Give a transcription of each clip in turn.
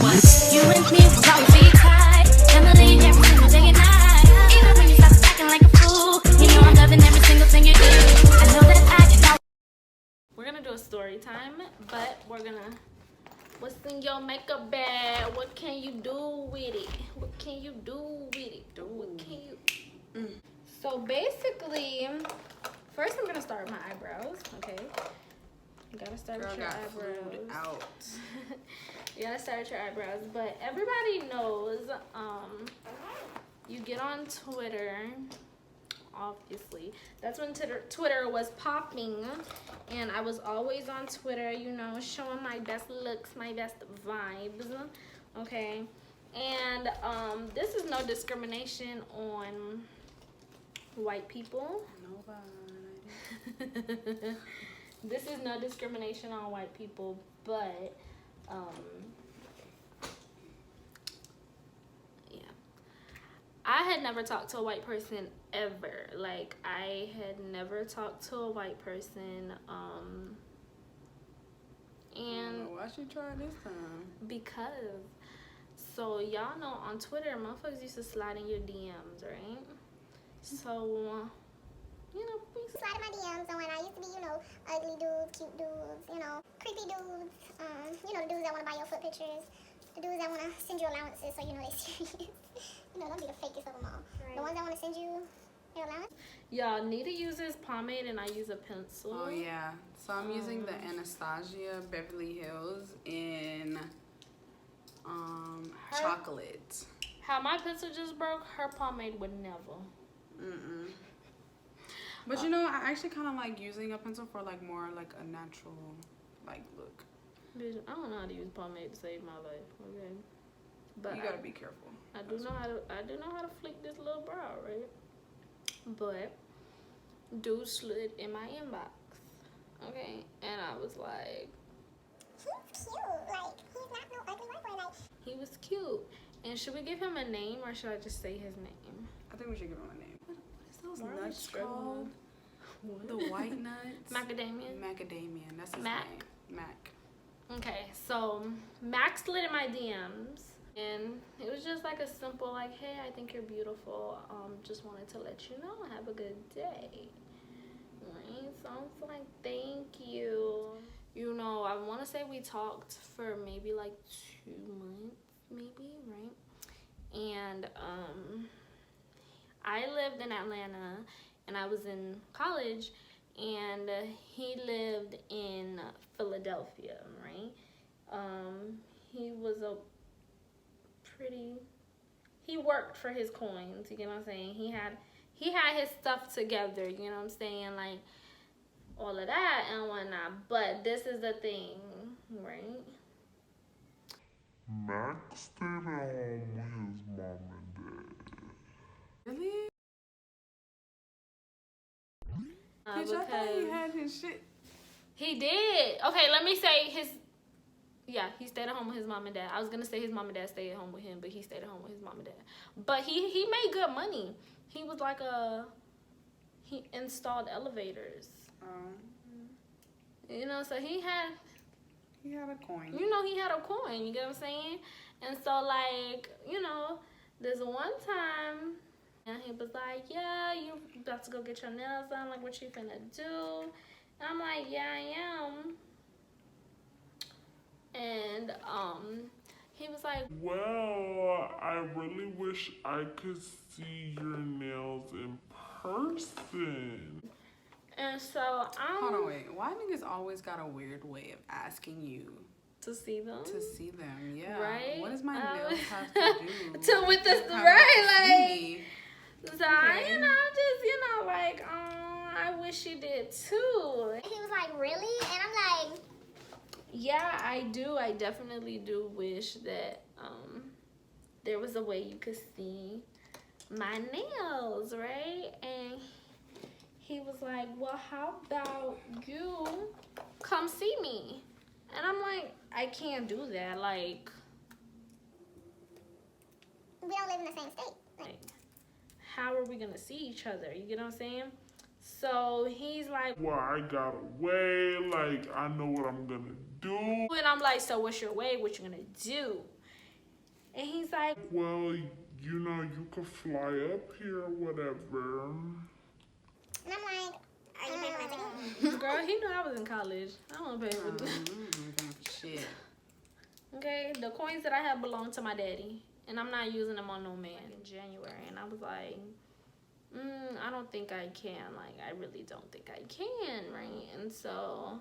what? You and me will always be tied. Family every single day and night. Even when you stop acting like a fool, you know I'm loving every single thing you do. I know that I can know. We're gonna do a story time, but we're gonna. What's in your makeup bag? What can you do with it? What can you do with it? What can you? So basically, first I'm gonna start with my eyebrows. Okay. You gotta start with your eyebrows. Out. You gotta start with your eyebrows, but everybody knows. You get on Twitter. Obviously, that's when Twitter was popping, and I was always on Twitter, you know, showing my best looks, my best vibes. Okay, and this is no discrimination on white people. Nobody. This is no discrimination on white people, but yeah, I had never talked to a white person ever. Like, I had never talked to a white person, and why should you try this time? because, so y'all know on Twitter, motherfuckers used to slide in your DMs, right? So, you know, we slide in my DMs, and when I used to be, you know, ugly dudes, cute dudes, you know, creepy dudes, you know, the dudes that want to buy your foot pictures, the dudes that want to send you allowances so you know they serious. You know, don't be the fakest of them all. Right. The ones that want to send you their allowance. y'all need to use this pomade, and I use a pencil. Oh yeah, so I'm using the Anastasia Beverly Hills in chocolate. How my pencil just broke, her pomade would never. But you know, I actually kind of like using a pencil for like more like a natural like look. Bitch, I don't know how to use pomade to save my life. Okay, but you gotta be careful. I do know how to flick this little brow, right? But dude slid in my inbox, okay, and I was like, He's cute. Like, he's not no ugly white boy. Like, he was cute. And should we give him a name, or should I just say his name? I think we should give him a name. What is those Why are we nuts struggling? called? What? The white nuts. Macadamia. Macadamia. That's his Mac. name. Mac. Okay, so Max slid in my DMs, and it was just like a simple, like, hey, I think you're beautiful. Just wanted to let you know. Have a good day. Right? So I was like, thank you. You know, I want to say we talked for maybe like 2 months, maybe, right? And I lived in Atlanta, and I was in college, and he lived in Philadelphia, right? He was he worked for his coins, you get what I'm saying? He had his stuff together, you know what I'm saying? Like, all of that and whatnot. But this is the thing, right? Max stayed at home with his mom and dad. Really? Bitch, I thought he had his shit. He did. Okay, let me say yeah, he stayed at home with his mom and dad. I was gonna say his mom and dad stayed at home with him, but he stayed at home with his mom and dad. But he made good money. He was like he installed elevators. You know, so he had a coin. You know, he had a coin, you get what I'm saying? And so, like, you know, this one time, and he was like, yeah, you about to go get your nails done, like, what you finna do? And I'm like, yeah, I am. And he was like, Well, I really wish I could see your nails in person. and so Hold on, wait. Why niggas always got a weird way of asking you to see them. to see them? Yeah. Right? What does my nails have to do? With this, Have right? Like, so, Okay. you know, just, you know, like, I wish you did too. he was like, really? And I'm like, Yeah, I do. I definitely do wish that there was a way you could see my nails, right? And he was like, well, how about you come see me? And I'm like, I can't do that. Like, we don't live in the same state. like, how are we going to see each other? You get what I'm saying? So he's like, Well, I got away. Like, I know what I'm gonna do. and I'm like, so what's your way? What you gonna do? And he's like, well, you know, you could fly up here or whatever. And I'm like, are you paying for my ticket? girl, he knew I was in college. I don't pay for this. Shit. Okay, the coins that I have belong to my daddy, and I'm not using them on no man in January. And I was like, I don't think I can. Like, I really don't think I can, right? And so,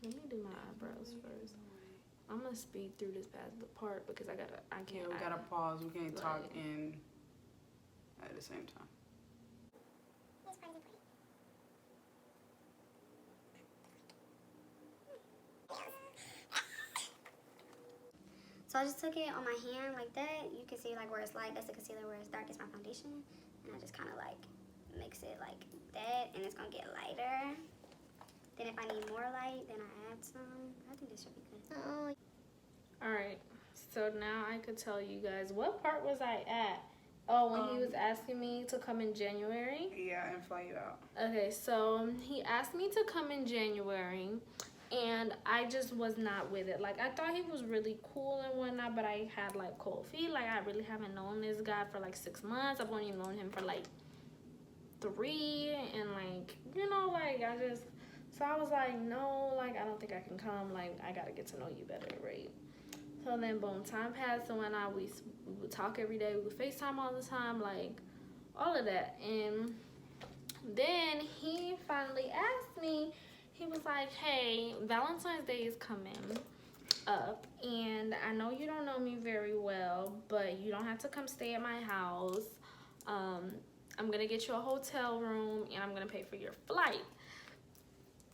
let me do my eyebrows first. I'm gonna speed through this past the part because I can't. Yeah, we gotta pause. We can't talk in at the same time. So I just took it on my hand like that. You can see like where it's light, that's the concealer. Where it's dark is my foundation. And I just kind of like mix it like that, and it's gonna get lighter. Then if I need more light, then I add some. I think this should be good. Oh. All right. So now I could tell you guys, what part was I at? Oh, when he was asking me to come in January. Yeah, and fly you out. Okay, so he asked me to come in January, and I just was not with it. Like, I thought he was really cool and whatnot, but I had like cold feet. Like, I really haven't known this guy for like 6 months. I've only known him for like 3, and like, you know, like so I was like, no, like, I don't think I can come. Like, I gotta get to know you better, right? So then, boom, time passed, and we would talk every day. We would FaceTime all the time, like, all of that. And then he finally asked me, he was like, hey, Valentine's Day is coming up, and I know you don't know me very well, but you don't have to come stay at my house. I'm going to get you a hotel room, and I'm going to pay for your flight.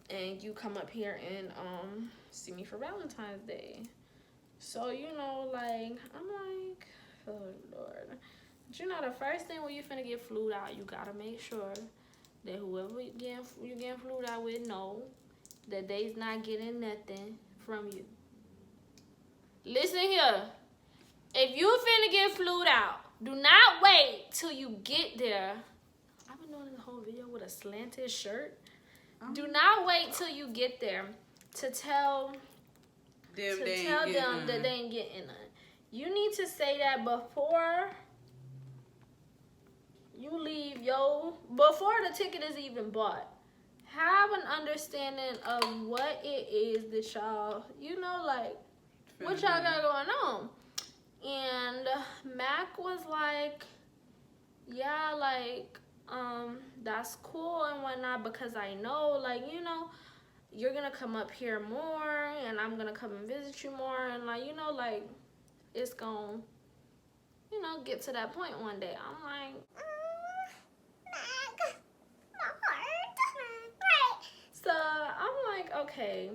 And you come up here and see me for Valentine's Day. So, you know, like, I'm like, oh, Lord. But you know, the first thing when you finna get flued out, you gotta make sure that whoever you getting flued out with know that they's not getting nothing from you. Listen here. If you finna get flued out, do not wait till you get there. I've been doing this whole video with a slanted shirt. Do not wait till you get there to tell them that they ain't getting none. You need to say that before you leave, before the ticket is even bought. Have an understanding of what it is that y'all, you know, like, what y'all got going on. And Mac was like, yeah, like, that's cool and whatnot, because I know, like, you know, you're gonna come up here more, and I'm gonna come and visit you more, and like, you know, like, it's gonna, you know, get to that point one day. I'm like, Mac, my heart. Right. so I'm like, okay,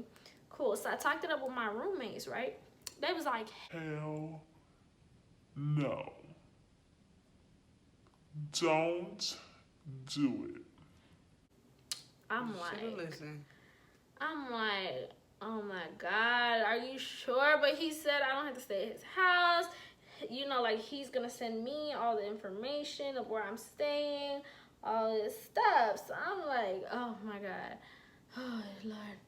cool. So I talked it up with my roommates, right? They was like, Hell no. Don't do it. I'm Listen. like, oh my God, are you sure? But he said I don't have to stay at his house. You know, like, he's gonna send me all the information of where I'm staying, all this stuff. So I'm like, oh my God, oh Lord,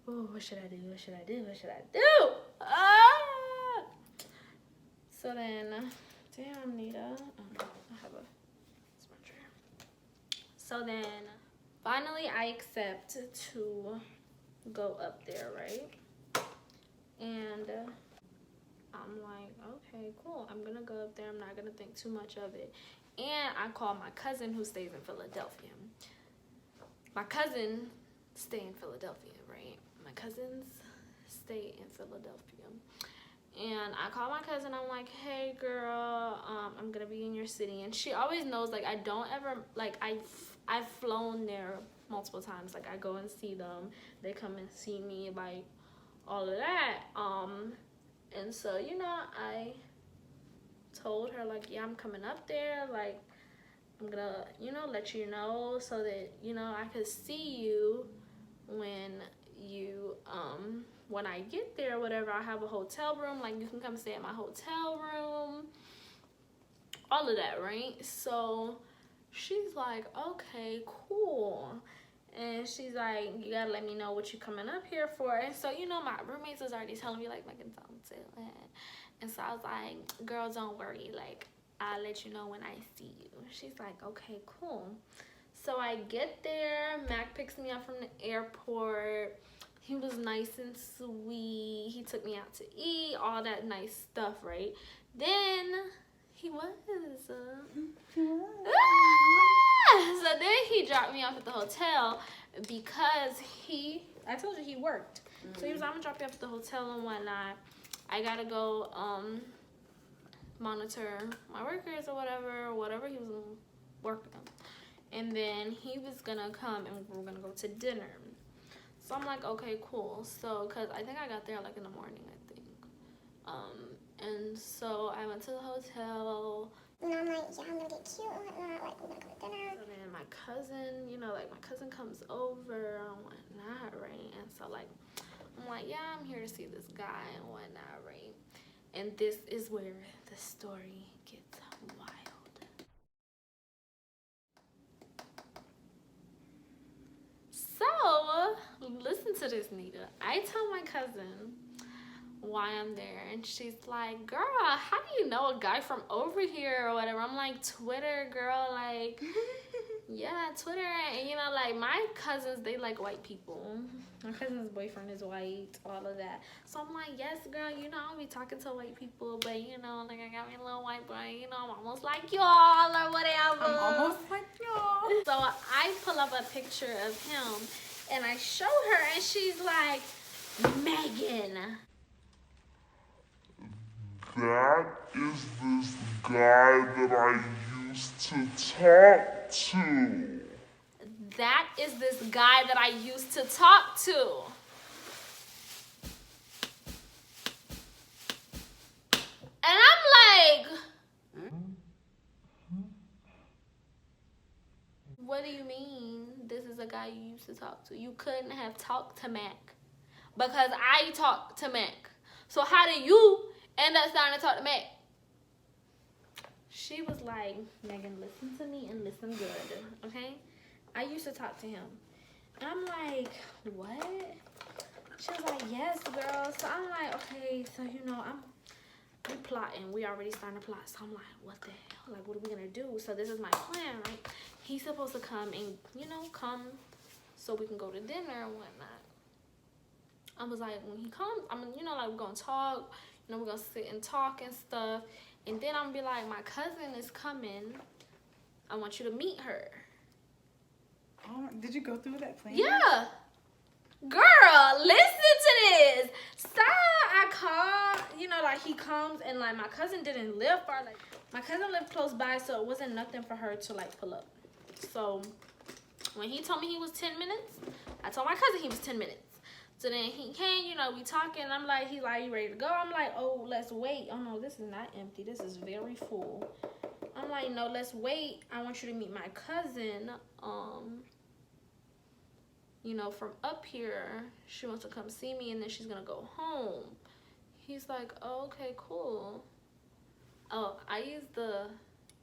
oh, what should I do? What should I do? What should I do? Ah! So then, damn, Nita, I have a smudger. So then, finally, I accept to go up there, right? And I'm like, okay, cool. I'm gonna go up there. I'm not gonna think too much of it. And I called my cousin who stays in Philadelphia. My cousin stay in Philadelphia, right? My cousins stay in Philadelphia. And I called my cousin. I'm like, hey, girl, I'm gonna be in your city. And she always knows, like, I don't ever, like, I've flown there multiple times. Like, I go and see them. They come and see me, like, all of that. And so, you know, I told her, like, yeah, I'm coming up there. Like, I'm gonna, you know, let you know so that, you know, I could see you when you, when I get there, whatever. I have a hotel room. Like, you can come stay at my hotel room. All of that, right? So she's like, okay, cool. And she's like, you gotta let me know what you coming up here for. And so, you know, my roommates was already telling me, like, Megan, don't say that. And so I was like, girl, don't worry. Like, I'll let you know when I see you. She's like, okay, cool. So I get there. Mac picks me up from the airport. He was nice and sweet. He took me out to eat, all that nice stuff, right? Then he was. So then he dropped me off at the hotel because I told you he worked. So he was, I'm gonna drop you off at the hotel and whatnot. I gotta go monitor my workers or whatever he was working on. And then he was gonna come and we were gonna go to dinner. So I'm like, okay, cool. So, cause I think I got there like in the morning, I think. And so I went to the hotel. You know, I'm like, yeah, I'm gonna get cute and whatnot. Like, we're gonna go to dinner. And then my cousin, you know, like my cousin comes over and whatnot, right? And so like, I'm like, yeah, I'm here to see this guy and whatnot, right? And this is where the story gets wild. So, listen to this, Nita. I tell my cousin why I'm there, and she's like, girl, how do you know a guy from over here or whatever? I'm like, Twitter, girl, like, yeah, Twitter. And you know, like, my cousins, they like white people. My cousin's boyfriend is white, all of that. So I'm like, yes, girl, you know, I'll be talking to white people, but you know, like, I got me a little white boy, you know, I'm almost like y'all or whatever. I'm almost like y'all. So I pull up a picture of him and I show her, and she's like, Megan, that is this guy that I used to talk to. that is this guy that I used to talk to. And I'm like, what do you mean this is a guy you used to talk to? You couldn't have talked to Mac because I talked to Mac. So how did you end up starting to talk to Mac? She was like, Megan, listen to me and listen good, okay? I used to talk to him. And I'm like, what? She was like, yes, girl. So I'm like, okay, so you know, we plotting. We already starting to plot. So I'm like, what the hell? Like, what are we gonna do? So this is my plan, right? He's supposed to come and, you know, come so we can go to dinner and whatnot. I was like, when he comes, I'm gonna, you know, like, we're gonna talk. You know, we're gonna sit and talk and stuff. And then I'm gonna be like, my cousin is coming. I want you to meet her. Oh, did you go through that plan? Yeah. Girl, listen to this. So I called, you know, like he comes and like my cousin didn't live far. Like my cousin lived close by, so it wasn't nothing for her to like pull up. So when he told me he was 10 minutes, I told my cousin he was 10 minutes. So then he came, you know, we talking. I'm like, he's like, you ready to go? I'm like, oh, let's wait. Oh no, this is not empty. This is very full. I'm like, no, let's wait. I want you to meet my cousin. You know, from up here, she wants to come see me and then she's gonna go home. He's like, oh, okay, cool. Oh, I use the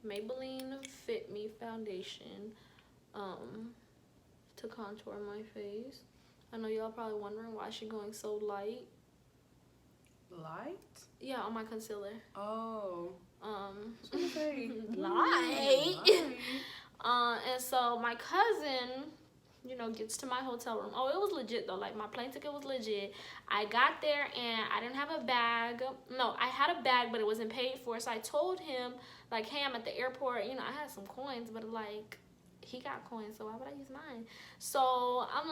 Maybelline Fit Me foundation to contour my face. I know y'all probably wondering why she's going so light. Light? Yeah, on my concealer. Oh. Light. And so my cousin, you know, gets to my hotel room. Oh, it was legit though. Like my plane ticket was legit. I got there and I didn't have a bag. No, I had a bag, but it wasn't paid for. So I told him, like, hey, I'm at the airport. You know, I had some coins, but like, he got coins, so why would I use mine? So I'm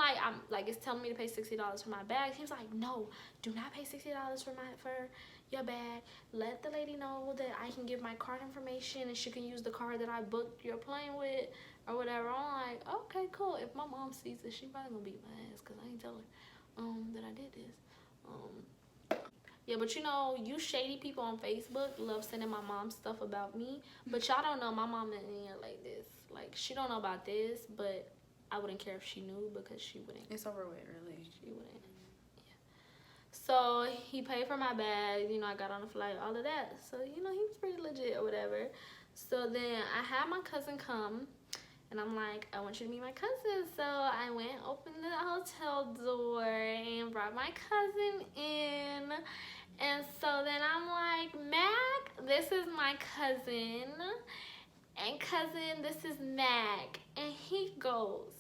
like, it's telling me to pay $60 for my bag. He was like, no, do not pay $60 for your bag. Let the lady know that I can give my card information and she can use the card that I booked your plane with or whatever. I'm like, okay, cool. If my mom sees this, she probably gonna beat my ass because I ain't tell her that I did this. Yeah, but you know, you shady people on Facebook love sending my mom stuff about me, but y'all don't know my mom isn't here like this. Like, she don't know about this, but I wouldn't care if she knew because she wouldn't. It's over with, really. She wouldn't. Yeah. So he paid for my bag. You know, I got on the flight, all of that. So, you know, he was pretty legit or whatever. So then I had my cousin come, And I'm like, I want you to meet my cousin. So I went, opened the hotel door, and brought my cousin in. And so then I'm like, Mac, this is my cousin. And cousin, this is Mac. And he goes,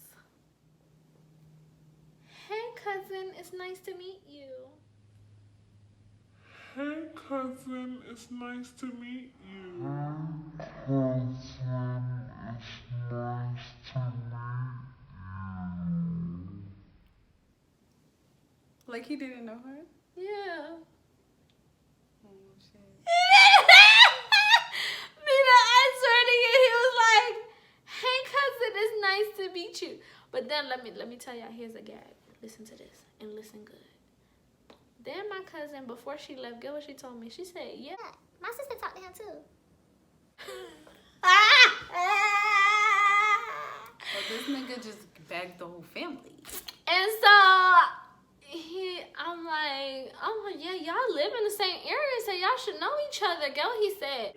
hey cousin, it's nice to meet you. Hey cousin, it's nice to meet you. Like he didn't know her? Yeah. Oh shit. Nina, I swear to you, he was like, hey cousin, it's nice to meet you. But then let me tell y'all, here's a gag. Listen to this and listen good. Then my cousin, before she left, guess what she told me? She said, yeah. My sister talked to him too. But this nigga just bagged the whole family. And so I'm like, yeah, y'all live in the same area, so y'all should know each other. Girl, he said,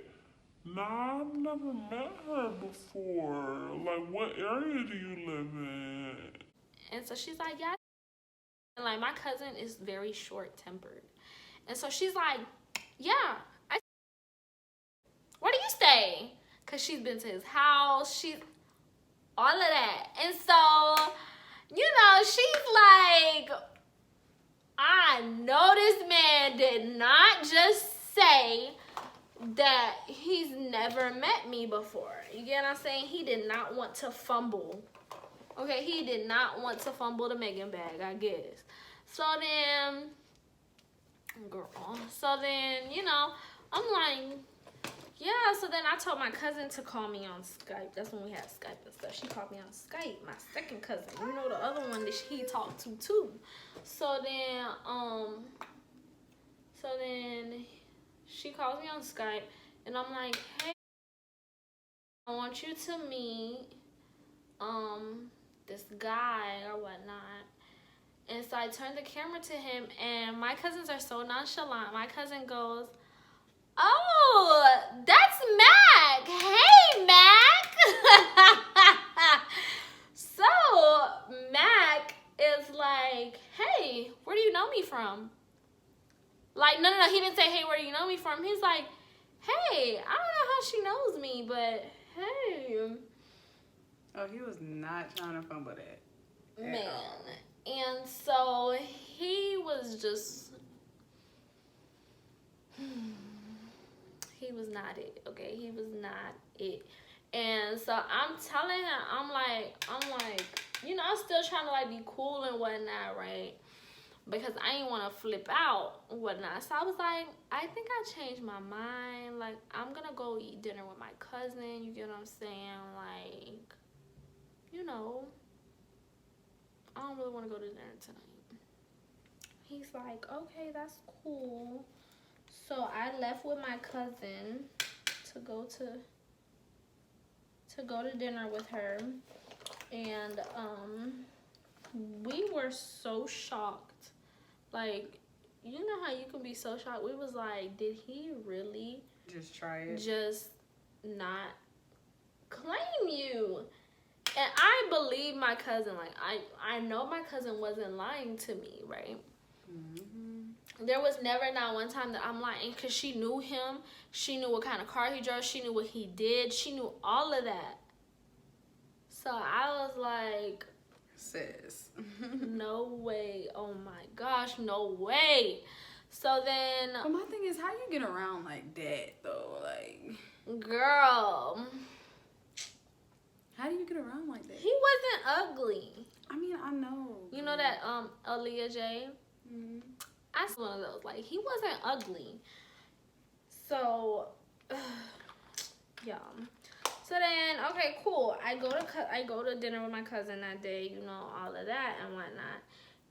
Nah, I've never met her before. Like, what area do you live in? and so she's like, yeah. And like my cousin is very short-tempered, and so she's like, yeah, where do you stay? Cause she's been to his house, she's all of that, and so you know she's like, I know this man did not just say that he's never met me before. You get what I'm saying? He did not want to fumble. Okay, he did not want to fumble the Megan bag, I guess. So then, you know, I'm like, yeah. So then I told my cousin to call me on Skype. That's when we had Skype and stuff. She called me on Skype, my second cousin. You know, the other one that he talked to too. So then she calls me on Skype, and I'm like, hey, I want you to meet this guy or whatnot. And so I turned the camera to him, and my cousins are so nonchalant. My cousin goes, oh, that's Mac. Hey, Mac. So Mac is like, hey, where do you know me from? Like, no, he didn't say, hey, where do you know me from? He's like, hey, I don't know how she knows me, but hey. Oh, he was not trying to fumble that. Man. And so he was just, he was not it, okay? He was not it. And so I'm telling him, I'm like, you know, I'm still trying to like be cool and whatnot, right? Because I didn't want to flip out and whatnot. So I was like, I think I changed my mind. Like, I'm going to go eat dinner with my cousin. You get what I'm saying? Like, you know, I don't really want to go to dinner tonight. He's like, okay, that's cool. So I left with my cousin to go to dinner with her. And we were so shocked. Like, you know how you can be so shocked? We was like, did he really just try it? Just not claim you? And I believe my cousin. Like, I know my cousin wasn't lying to me, right? Mm-hmm. There was never not one time that I'm lying, because she knew him. She knew what kind of car he drove. She knew what he did. She knew all of that. So I was like, sis, no way. Oh my gosh, no way. So then, but my thing is, how you get around like that though? Like, girl, how do you get around like that? he wasn't ugly. I mean, I know. You know that Aaliyah J? Mm-hmm. I was one of those. Like, he wasn't ugly. So, yeah. So then, okay, cool. I go to dinner with my cousin that day, you know, all of that and whatnot.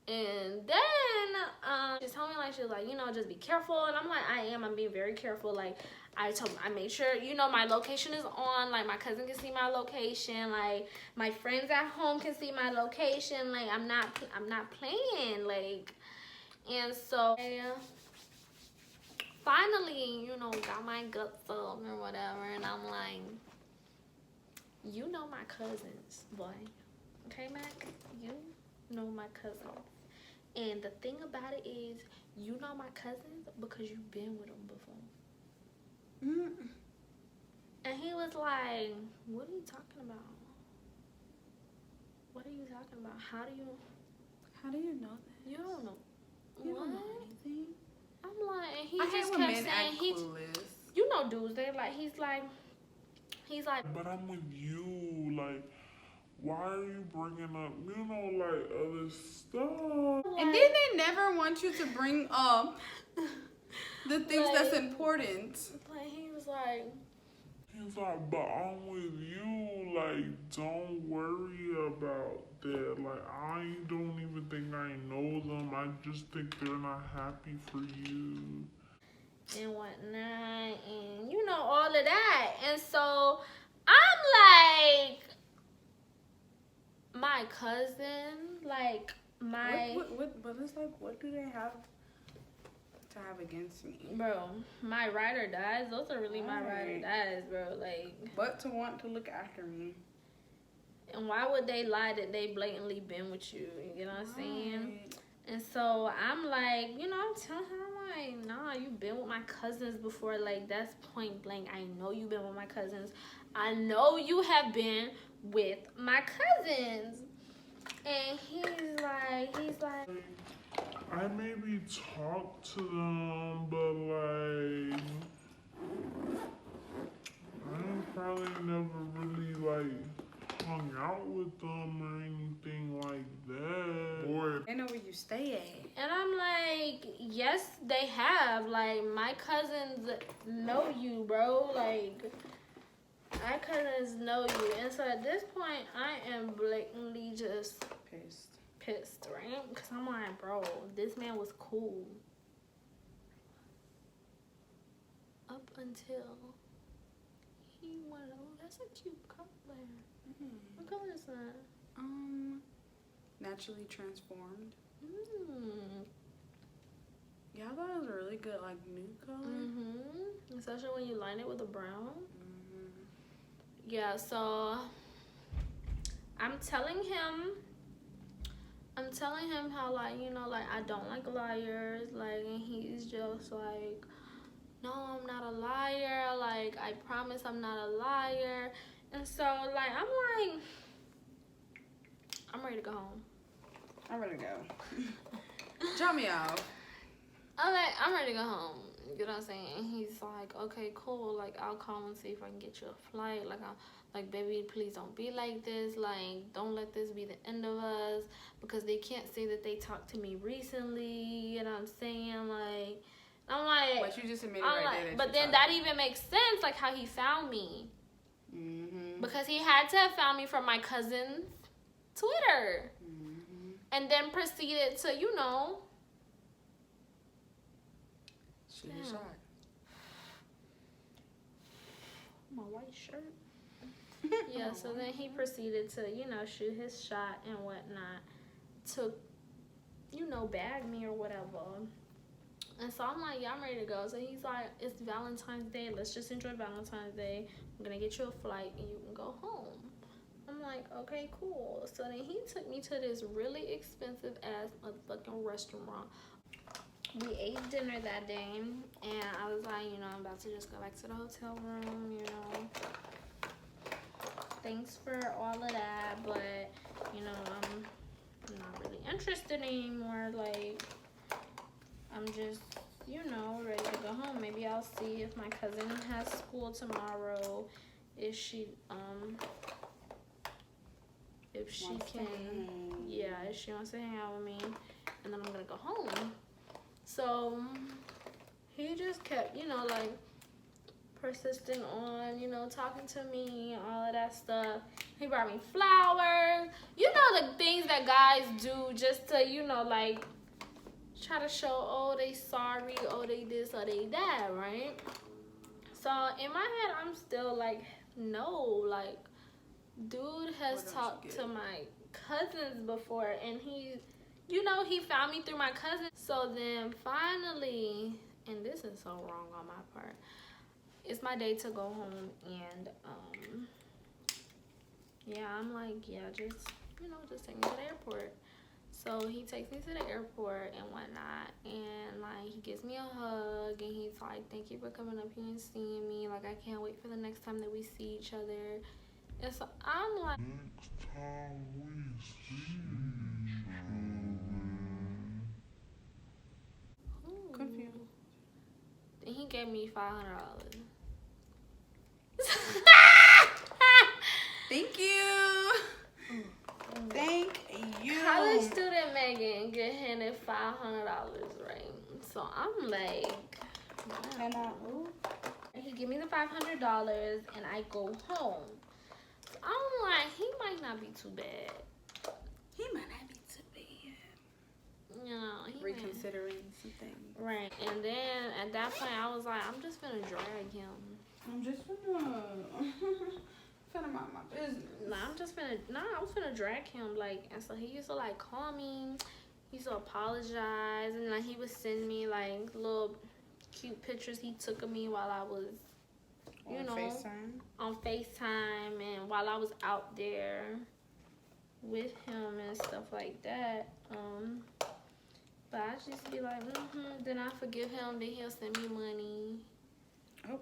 And then she told me, like, she was like, you know, just be careful. And I'm like, I'm being very careful. Like, I made sure, you know, my location is on. Like, my cousin can see my location. Like, my friends at home can see my location. Like, I'm not playing. Like, and so finally, you know, got my guts up or whatever. And I'm like, you know my cousins, boy. Okay, Mac? You know my cousins. And the thing about it is, you know my cousins because you've been with them before. And he was like, what are you talking about? What are you talking about? How do you know that? You don't know. You What? don't know anything. I'm like, and he I hate just when kept men saying, act clueless. you know, dudes, they like, he's like, But I'm with you. Like, why are you bringing up, you know, like other stuff? And then they never want you to bring up the things Like- that's important. like, he was like, He's like, but I'm with you. Like, don't worry about that. Like, I don't even think I know them. I just think they're not happy for you. and whatnot, and you know, all of that. And so I'm like, my cousin, like, my But it's like, what do they have to have against me? bro, my ride or dies, those are really my ride or dies, bro. Like, But to want to look after me. and why would they lie that they blatantly been with you? You know what I'm saying? And so I'm like, you know, I'm telling her, I'm like, nah, you've been with my cousins before. Like, that's point blank. I know you've been with my cousins. I know you have been with my cousins. And he's like, I maybe talk to them, but like, I probably never really like hung out with them or anything like that. Boy, They know where you stay at. and I'm like, yes, they have. Like, my cousins know you, bro. Like, my cousins know you. And so at this point, I am blatantly just pissed, right? Because I'm like, bro, this man was cool up until he went, oh, that's a cute color. What color is that? Naturally transformed. Mm. Yeah, I thought it was a really good, like, nude color. Especially when you line it with a brown. Yeah, so I'm telling him how, like, you know, like, I don't like liars, like, and he's just like, no, I'm not a liar, like, I promise I'm not a liar. And so, like, I'm ready to go home. I'm ready to go. Drop me off. I'm ready to go home. You know what I'm saying? And he's like, okay, cool. Like, I'll call and see if I can get you a flight. Like, baby, please don't be like this. Like, don't let this be the end of us. Because they can't say that they talked to me recently. You know what I'm saying? Like, I'm like... But you just admitted right there that but then that even makes sense, like, how he found me. Because he had to have found me from my cousin's Twitter. And then proceeded to, you know... Shoot a shot. My white shirt. Yeah, so then he proceeded to, you know, shoot his shot and whatnot to, you know, bag me or whatever. And so I'm like, yeah, I'm ready to go. So he's like, it's Valentine's Day. Let's just enjoy Valentine's Day. I'm going to get you a flight and you can go home. I'm like, okay, cool. So then he took me to this really expensive ass motherfucking restaurant. We ate dinner that day, and I was like, you know, I'm about to just go back to the hotel room, you know. Thanks for all of that, but, you know, I'm not really interested anymore. Like, I'm just, you know, ready to go home. Maybe I'll see if my cousin has school tomorrow, if she can, yeah, if she wants to hang out with me, and then I'm gonna go home. So he just kept, you know, like, persisting on, you know, talking to me, all of that stuff. He brought me flowers. You know, the things that guys do just to, you know, like, try to show, oh, they sorry, oh, they this, or they that, right? So in my head, I'm still like, no, like, dude has talked to my cousins before, and he, you know, he found me through my cousin. So then finally, and this is so wrong on my part, it's my day to go home, and yeah, I'm like, yeah, just, just take me to the airport. So he takes me to the airport and whatnot, and like he gives me a hug, and he's like, thank you for coming up here and seeing me. Like, I can't wait for the next time that we see each other. And so I'm like, next time we see each other. Confused. And he gave me $500. Thank you. Thank you. College student Megan get handed $500, right? So I'm like, wow. And he give me the $500, and I go home. So I'm like, he might not be too bad. He might not be too bad. You know, Reconsidering something. Right. And then at that point, I was like, I'm just gonna drag him. I'm just finna mind my business. I was finna drag him, like, and so he used to like call me, he used to apologize, and like he would send me like little cute pictures he took of me while I was, on FaceTime, and while I was out there with him and stuff like that. But I just be like, then I forgive him, then he'll send me money. Oh.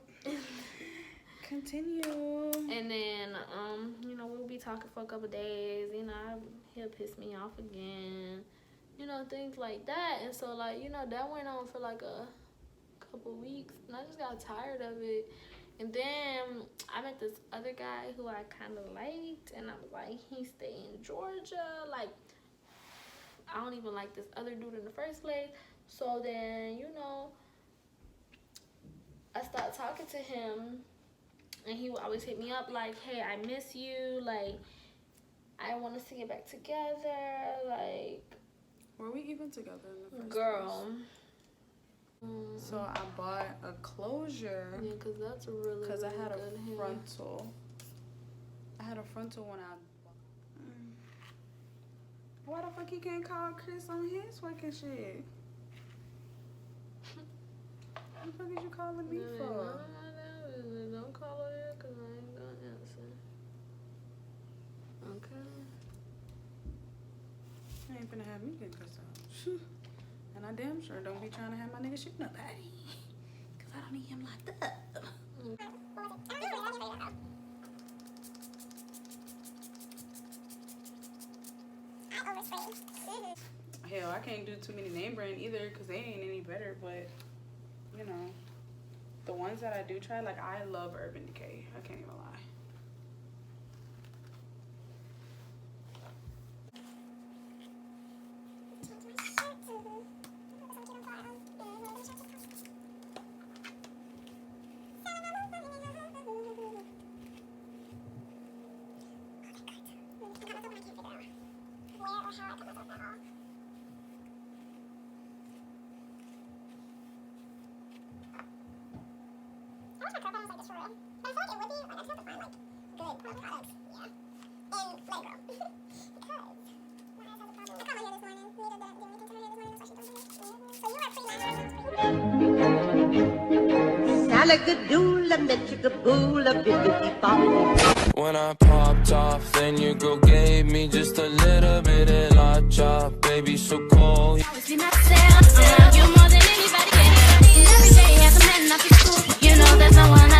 Continue. And then, we'll be talking for a couple days. He'll piss me off again. Things like that. And so, like, that went on for like a couple weeks. And I just got tired of it. And then I met this other guy who I kind of liked. And I was like, he stay in Georgia. Like, I don't even like this other dude in the first place. So then, I started talking to him. And he would always hit me up like, hey, I miss you. Like, I want us to get back together. Like, were we even together in the first girl. place? So I bought a closure. Yeah, because that's really, because I had good a frontal. I had a frontal when I. Why the fuck he can't call Chris on his fucking shit? What the fuck is you calling me for? Don't call her here because I ain't gonna answer. Okay. You ain't finna have me get cussed out. And I damn sure don't be trying to have my nigga shoot nobody. Because I don't need him locked up. Hell, I can't do too many name brand either because they ain't any better, but the ones that I do try, like, I love Urban Decay. I can't even lie. When I popped off, then your girl gave me just a little bit of la chop. Baby, so cold. Always be myself. You more than anybody. Every day as a man, I feel cool. There's no one I